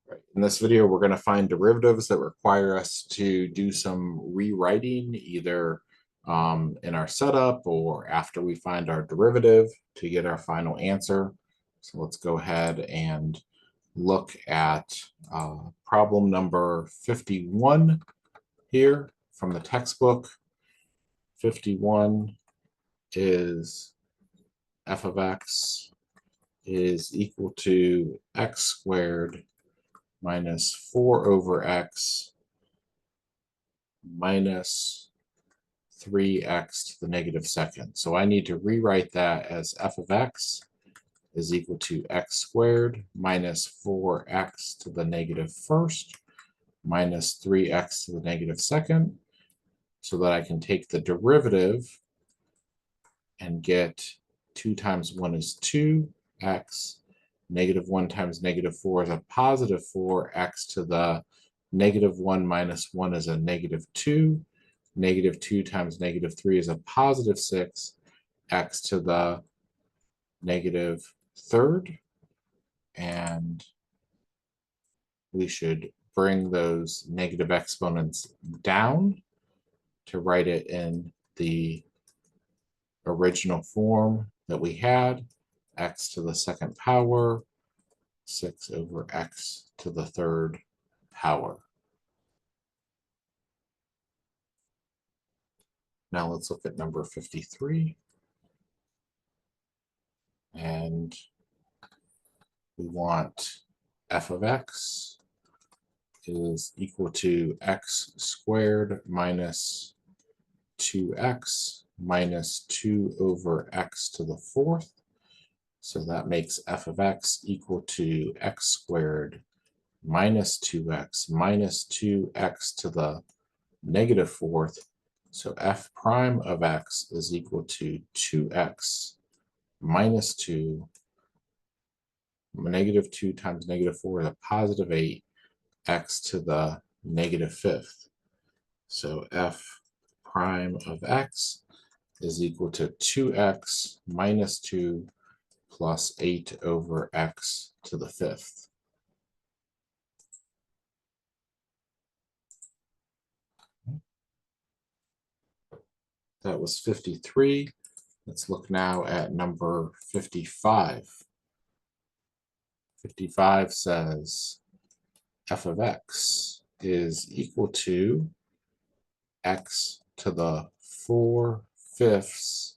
Right. In this video, we're going to find derivatives that require us to do some rewriting, either in our setup or after we find our derivative to get our final answer. So let's go ahead and look at problem number 51 here from the textbook. 51 is f of x is equal to x squared minus 4 over x minus 3x to the negative second. So I need to rewrite that as f of x is equal to x squared minus 4x to the negative first minus 3x to the negative second, so that I can take the derivative and get 2 times 1 is 2x, negative 1 times negative 4 is a positive 4, x to the negative 1 minus 1 is a negative 2, negative 2 times negative 3 is a positive 6, x to the negative third, and we should bring those negative exponents down to write it in the original form that we had, x to the second power, 6 over x to the third power. Now let's look at number 53. And we want f of x is equal to x squared minus 2x minus 2 over x to the fourth. So that makes f of x equal to x squared minus 2x minus 2x to the negative fourth. So f prime of x is equal to 2x minus 2. Negative 2 times negative 4 is a positive 8, x to the negative fifth. So f prime of x is equal to 2x minus 2 plus 8 over x to the fifth. That was 53. Let's look now at number 55. 55 says f of x is equal to x to the 4/5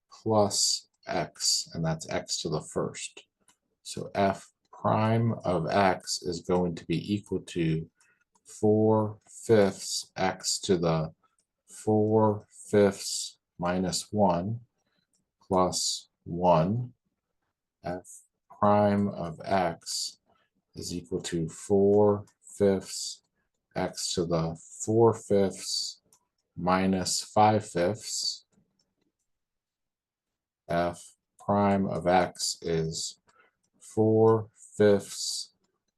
plus x, and that's x to the first. So f prime of x is going to be equal to 4/5 x to the 4/5 minus 1 plus 1. F prime of x is equal to 4/5 x to the 4/5 minus 5/5. F prime of x is 4/5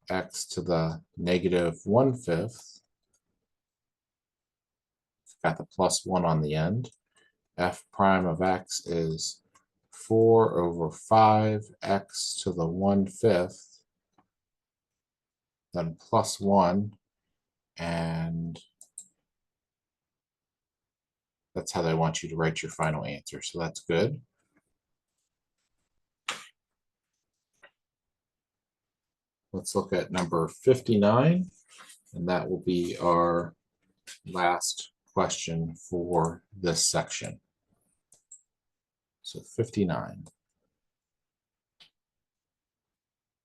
x to the negative 1/5. Got the plus 1 on the end. F prime of x is 4 over 5 x to the 1/5, then plus 1, and that's how they want you to write your final answer. So that's good. Let's look at number 59, and that will be our last question for this section. So 59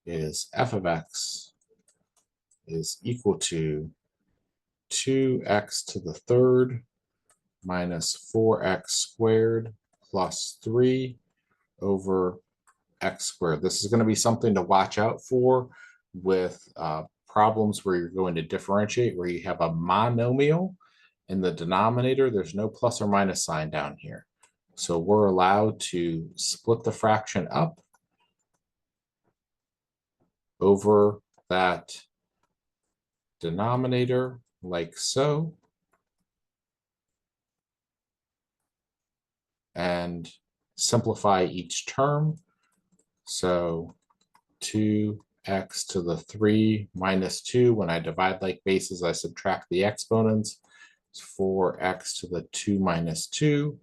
is f of x is equal to 2x to the third minus 4x squared plus 3 over x squared. This is going to be something to watch out for with problems where you're going to differentiate, where you have a monomial in the denominator. There's no plus or minus sign down here. So we're allowed to split the fraction up over that denominator like so, and simplify each term. So 2 x to the 3 minus 2. When I divide like bases, I subtract the exponents. It's 4x to the 2 minus 2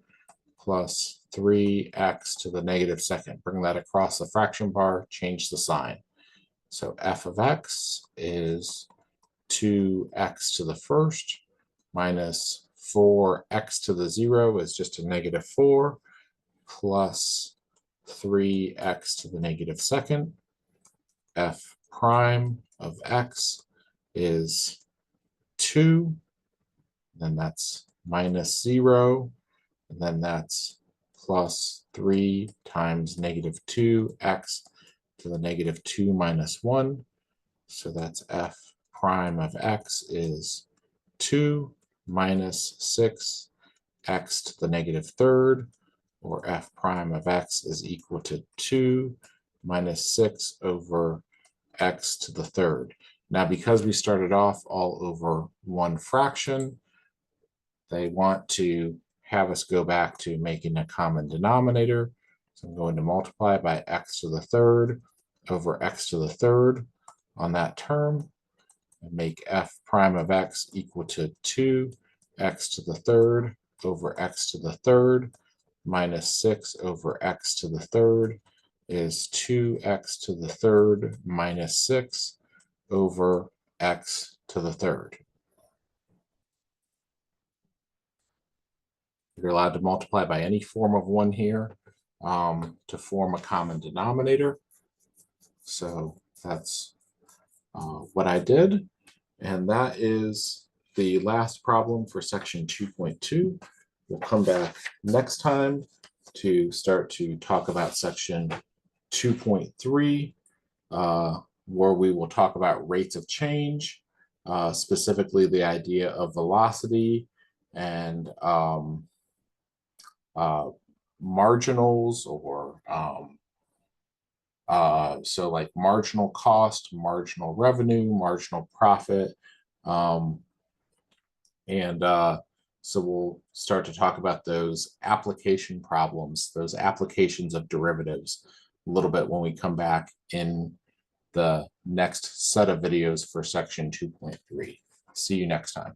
plus 3x to the negative second. Bring that across the fraction bar, change the sign. So f of x is 2x to the first minus 4x to the 0 is just a negative 4 plus 3x to the negative second. F prime of x is 2, then that's minus 0, and then that's plus 3 times negative 2x to the negative 2 minus 1. So that's f prime of x is 2 minus 6x to the negative third, or f prime of x is equal to 2 minus 6 over x to the third. Now, because we started off all over one fraction, they want to have us go back to making a common denominator. So I'm going to multiply by x to the third over x to the third on that term and make f prime of x equal to 2x to the third over x to the third minus 6 over x to the third is 2x to the third minus 6 over x to the third. You're allowed to multiply by any form of 1 here to form a common denominator. So that's what I did. And that is the last problem for section 2.2. We'll come back next time to start to talk about section 2.3, where we will talk about rates of change, specifically the idea of velocity and marginals, or so like marginal cost, marginal revenue, marginal profit. So we'll start to talk about those application problems, those applications of derivatives a little bit when we come back in the next set of videos for section 2.3. See you next time.